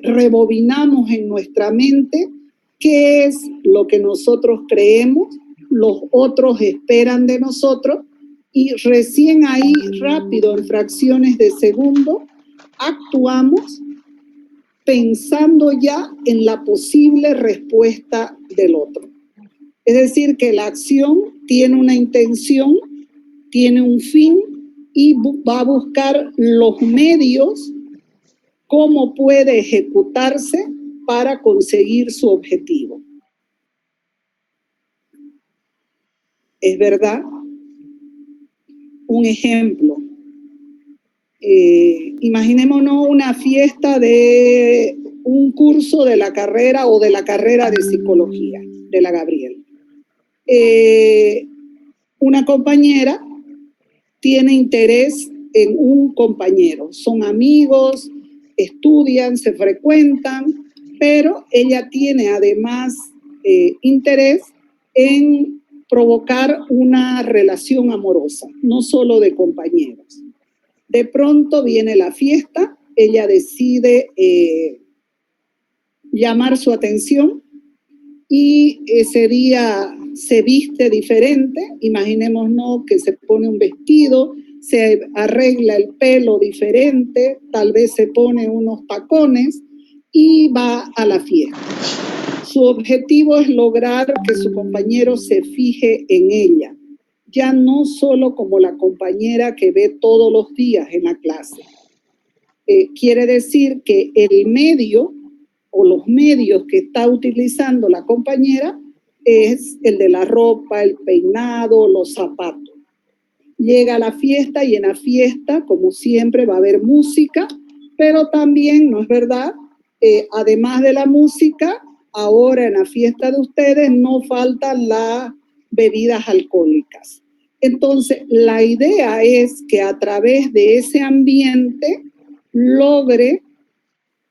rebobinamos en nuestra mente qué es lo que nosotros creemos, los otros esperan de nosotros, y recién ahí, rápido, en fracciones de segundo, actuamos pensando ya en la posible respuesta del otro. Es decir, que la acción tiene una intención, tiene un fin y va a buscar los medios, cómo puede ejecutarse para conseguir su objetivo. ¿Es verdad? Un ejemplo. Imaginémonos una fiesta de un curso de la carrera o de la carrera de psicología de la Gabriel. Una compañera tiene interés en un compañero. Son amigos, estudian, se frecuentan, pero ella tiene además interés en provocar una relación amorosa, no solo de compañeros. De pronto viene la fiesta, ella decide llamar su atención y ese día se viste diferente. Imaginémonos que se pone un vestido, se arregla el pelo diferente, tal vez se pone unos tacones y va a la fiesta. Su objetivo es lograr que su compañero se fije en ella, ya no solo como la compañera que ve todos los días en la clase. Quiere decir que el medio o los medios que está utilizando la compañera es el de la ropa, el peinado, los zapatos. Llega a la fiesta y en la fiesta, como siempre, va a haber música, pero también, ¿no es verdad? Además de la música, ahora en la fiesta de ustedes no faltan las bebidas alcohólicas. Entonces, la idea es que a través de ese ambiente logre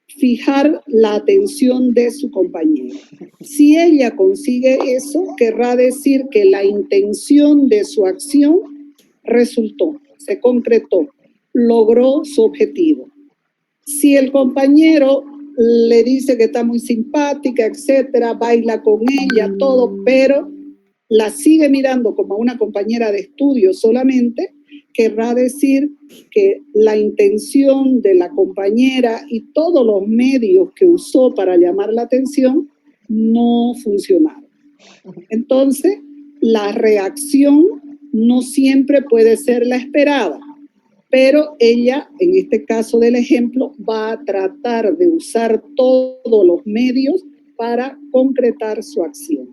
fijar la atención de su compañero. Si ella consigue eso, querrá decir que la intención de su acción resultó, se concretó, logró su objetivo. Si el compañero le dice que está muy simpática, etcétera, baila con ella, todo, pero la sigue mirando como una compañera de estudio solamente, querrá decir que la intención de la compañera y todos los medios que usó para llamar la atención no funcionaron. Entonces, la reacción no siempre puede ser la esperada, pero ella, en este caso del ejemplo, va a tratar de usar todos los medios para concretar su acción.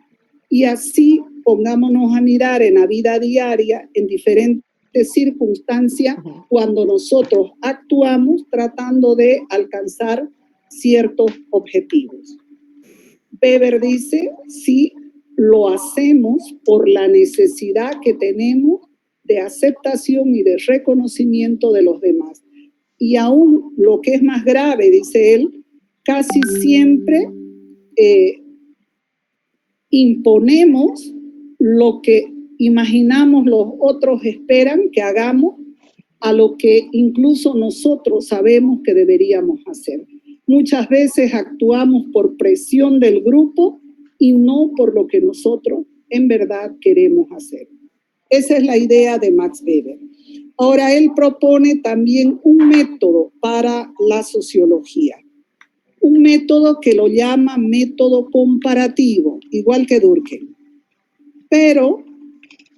Y así pongámonos a mirar en la vida diaria, en diferentes circunstancias, cuando nosotros actuamos tratando de alcanzar ciertos objetivos. Weber dice, sí, lo hacemos por la necesidad que tenemos de aceptación y de reconocimiento de los demás. Y aún lo que es más grave, dice él, casi siempre imponemos lo que imaginamos los otros esperan que hagamos a lo que incluso nosotros sabemos que deberíamos hacer. Muchas veces actuamos por presión del grupo y no por lo que nosotros en verdad queremos hacer. Esa es la idea de Max Weber. Ahora, él propone también un método para la sociología. Un método que lo llama método comparativo, igual que Durkheim. Pero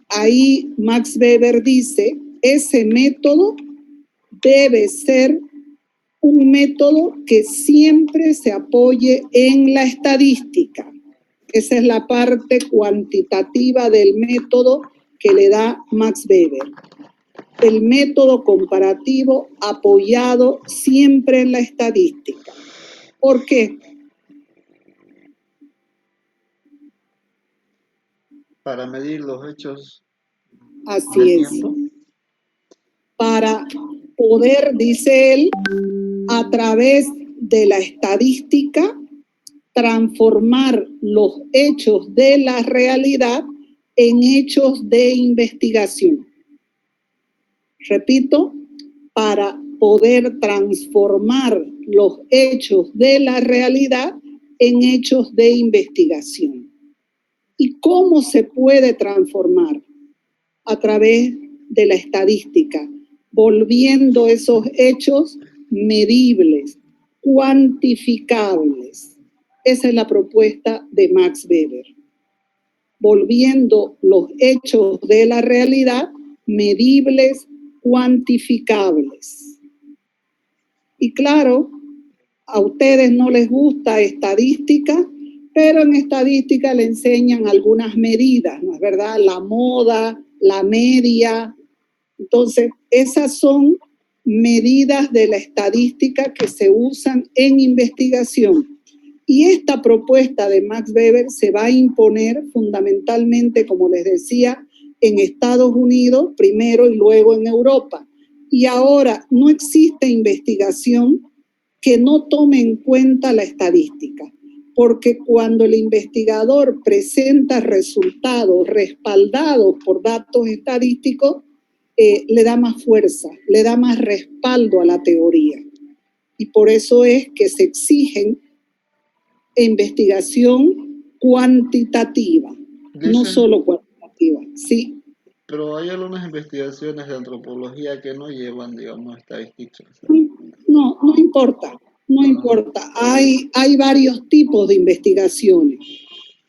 ahí Max Weber dice, ese método debe ser un método que siempre se apoye en la estadística. Esa es la parte cuantitativa del método que le da Max Weber. El método comparativo apoyado siempre en la estadística. ¿Por qué? Para medir los hechos. Así es. Para poder, dice él, a través de la estadística, transformar los hechos de la realidad en hechos de investigación. Repito, para poder transformar los hechos de la realidad en hechos de investigación. ¿Y cómo se puede transformar? A través de la estadística, volviendo esos hechos medibles, cuantificables. Esa es la propuesta de Max Weber. Volviendo los hechos de la realidad medibles, cuantificables. Y claro, a ustedes no les gusta estadística, pero en estadística le enseñan algunas medidas, ¿no es verdad? La moda, la media. Entonces, esas son medidas de la estadística que se usan en investigación. Y esta propuesta de Max Weber se va a imponer fundamentalmente, como les decía, en Estados Unidos primero y luego en Europa. Y ahora no existe investigación que no tome en cuenta la estadística, porque cuando el investigador presenta resultados respaldados por datos estadísticos, le da más fuerza, le da más respaldo a la teoría. Y por eso es que se exigen investigación cuantitativa, no solo cuantitativa, sí. Pero hay algunas investigaciones de antropología que no llevan, digamos, estadísticas. No importa, no importa. Hay varios tipos de investigaciones.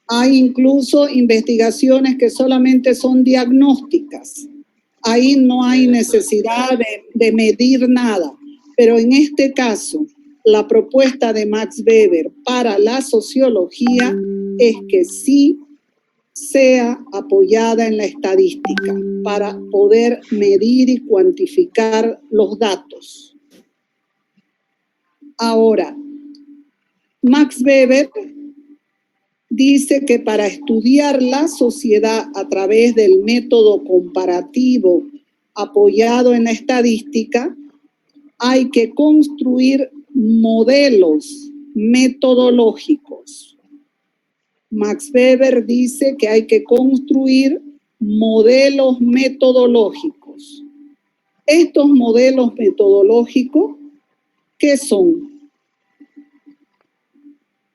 Hay incluso investigaciones que solamente son diagnósticas. Ahí no hay necesidad de medir nada. Pero en este caso, la propuesta de Max Weber para la sociología es que sí sea apoyada en la estadística para poder medir y cuantificar los datos. Ahora, Max Weber dice que para estudiar la sociedad a través del método comparativo apoyado en la estadística, hay que construir modelos metodológicos. Max Weber dice que hay que construir modelos metodológicos. Estos modelos metodológicos, ¿qué son?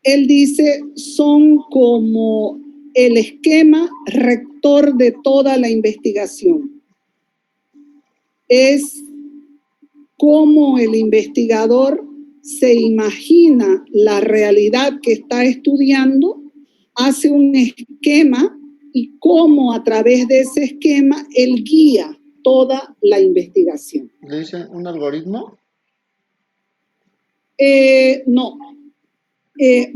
Él dice, son como el esquema rector de toda la investigación. Es cómo el investigador se imagina la realidad que está estudiando, hace un esquema y cómo a través de ese esquema él guía toda la investigación. ¿Le dicen un algoritmo? No.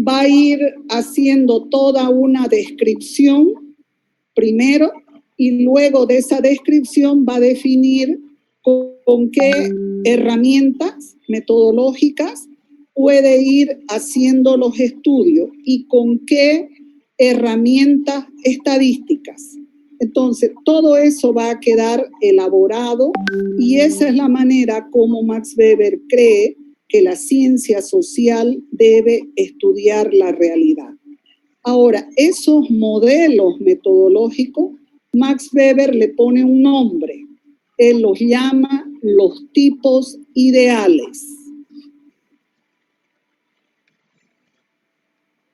Va a ir haciendo toda una descripción primero y luego de esa descripción va a definir con qué herramientas metodológicas puede ir haciendo los estudios y con qué herramientas estadísticas. Entonces, todo eso va a quedar elaborado y esa es la manera como Max Weber cree que la ciencia social debe estudiar la realidad. Ahora, esos modelos metodológicos, Max Weber le pone un nombre. Él los llama los tipos ideales.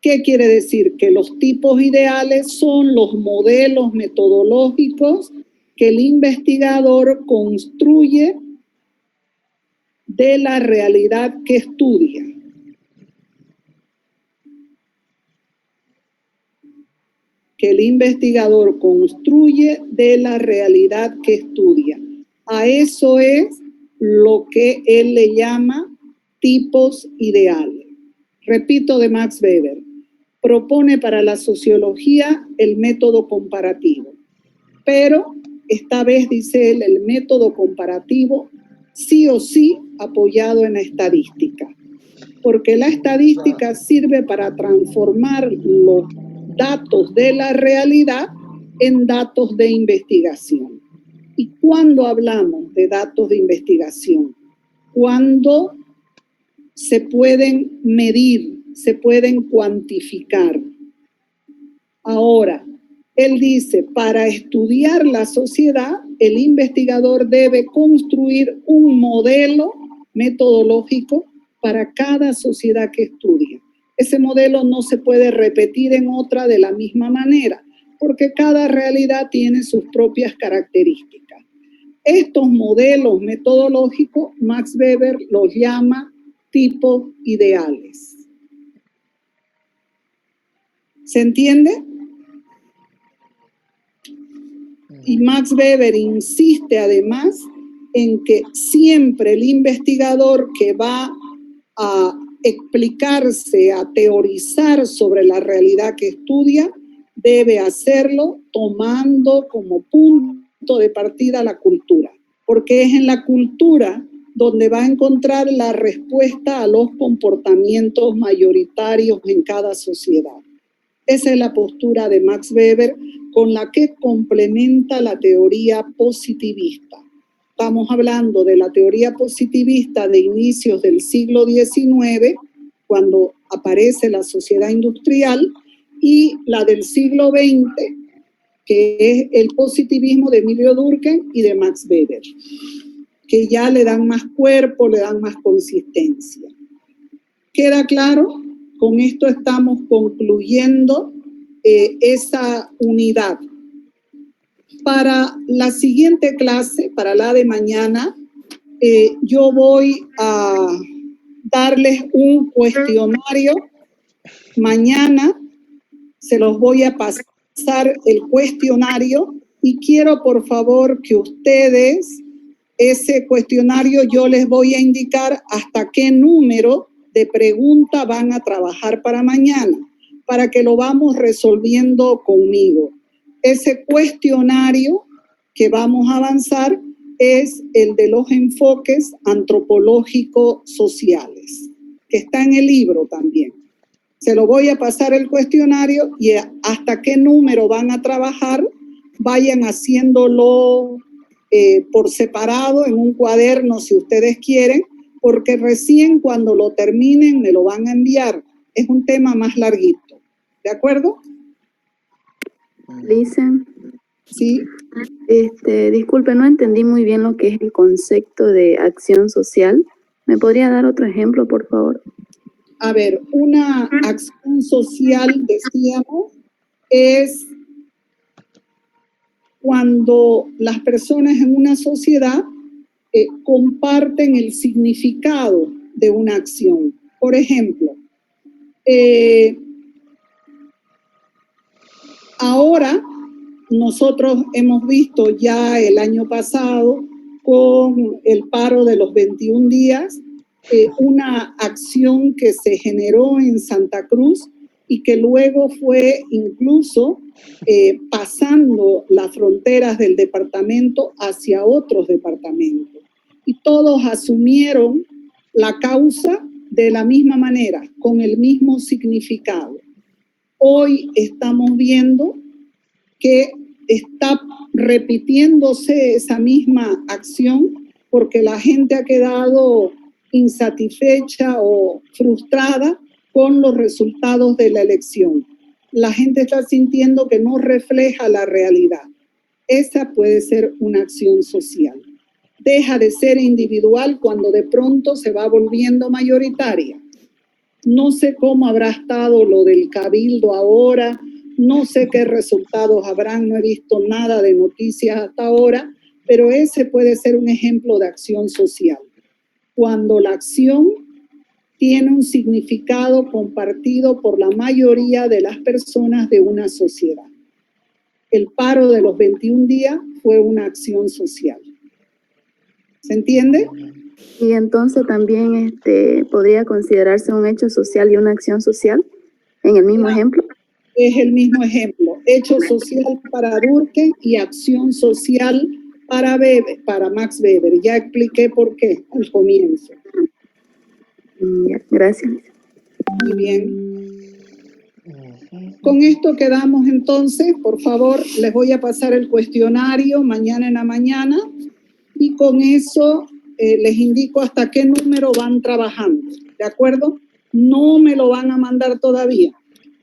¿Qué quiere decir? Que los tipos ideales son los modelos metodológicos que el investigador construye de la realidad que estudia. Que el investigador construye de la realidad que estudia. A eso es lo que él le llama tipos ideales. Repito de Max Weber, propone para la sociología el método comparativo, pero esta vez dice él el método comparativo sí o sí apoyado en la estadística, porque la estadística sirve para transformar los datos de la realidad en datos de investigación. ¿Y cuándo hablamos de datos de investigación? Cuando se pueden medir, se pueden cuantificar. Ahora, él dice, para estudiar la sociedad, el investigador debe construir un modelo metodológico para cada sociedad que estudia. Ese modelo no se puede repetir en otra de la misma manera, porque cada realidad tiene sus propias características. Estos modelos metodológicos, Max Weber los llama tipos ideales. ¿Se entiende? Y Max Weber insiste además en que siempre el investigador que va a explicarse, a teorizar sobre la realidad que estudia, debe hacerlo tomando como punto de partida la cultura, porque es en la cultura donde va a encontrar la respuesta a los comportamientos mayoritarios en cada sociedad. Esa es la postura de Max Weber con la que complementa la teoría positivista. estamos hablando de la teoría positivista de inicios del siglo XIX, cuando aparece la sociedad industrial, y la del siglo XX, que es el positivismo de Emilio Durkheim y de Max Weber, que ya le dan más cuerpo, le dan más consistencia. ¿Queda claro? Con esto estamos concluyendo esa unidad. Para la siguiente clase, para la de mañana, yo voy a darles un cuestionario. Mañana se los voy a pasar el cuestionario y quiero por favor que ustedes, ese cuestionario yo les voy a indicar hasta qué número de pregunta van a trabajar para mañana, para que lo vamos resolviendo conmigo. Ese cuestionario que vamos a avanzar es el de los enfoques antropológico-sociales, que está en el libro también. Se lo voy a pasar el cuestionario y hasta qué número van a trabajar, vayan haciéndolo por separado en un cuaderno si ustedes quieren, porque recién cuando lo terminen me lo van a enviar. Es un tema más larguito. ¿De acuerdo? Dicen, Sí. Disculpe, no entendí muy bien lo que es el concepto de acción social. ¿Me podría dar otro ejemplo, por favor? A ver, una acción social, decíamos, es cuando las personas en una sociedad comparten el significado de una acción. Por ejemplo, ahora nosotros hemos visto ya el año pasado con el paro de los 21 días, una acción que se generó en Santa Cruz y que luego fue incluso pasando las fronteras del departamento hacia otros departamentos. Y todos asumieron la causa de la misma manera, con el mismo significado. Hoy estamos viendo que está repitiéndose esa misma acción porque la gente ha quedado insatisfecha o frustrada con los resultados de la elección. La gente está sintiendo que no refleja la realidad. Esa puede ser una acción social. Deja de ser individual cuando de pronto se va volviendo mayoritaria. No sé cómo habrá estado lo del cabildo ahora, no sé qué resultados habrán, no he visto nada de noticias hasta ahora, pero ese puede ser un ejemplo de acción social. Cuando la acción tiene un significado compartido por la mayoría de las personas de una sociedad. El paro de los 21 días fue una acción social. ¿Se entiende? Y entonces también podría considerarse un hecho social y una acción social en el mismo ejemplo. Es el mismo ejemplo. Hecho social para Durkheim y acción social para Max Weber. Ya expliqué por qué al comienzo. Ya, gracias. Muy bien. Con esto quedamos entonces. Por favor, les voy a pasar el cuestionario mañana en la mañana y con eso les indico hasta qué número van trabajando. ¿De acuerdo? No me lo van a mandar todavía.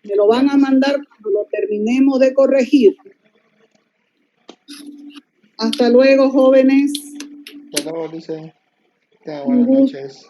Me lo van a mandar cuando lo terminemos de corregir. Hasta luego, jóvenes. Hasta luego, dice. Buenas noches.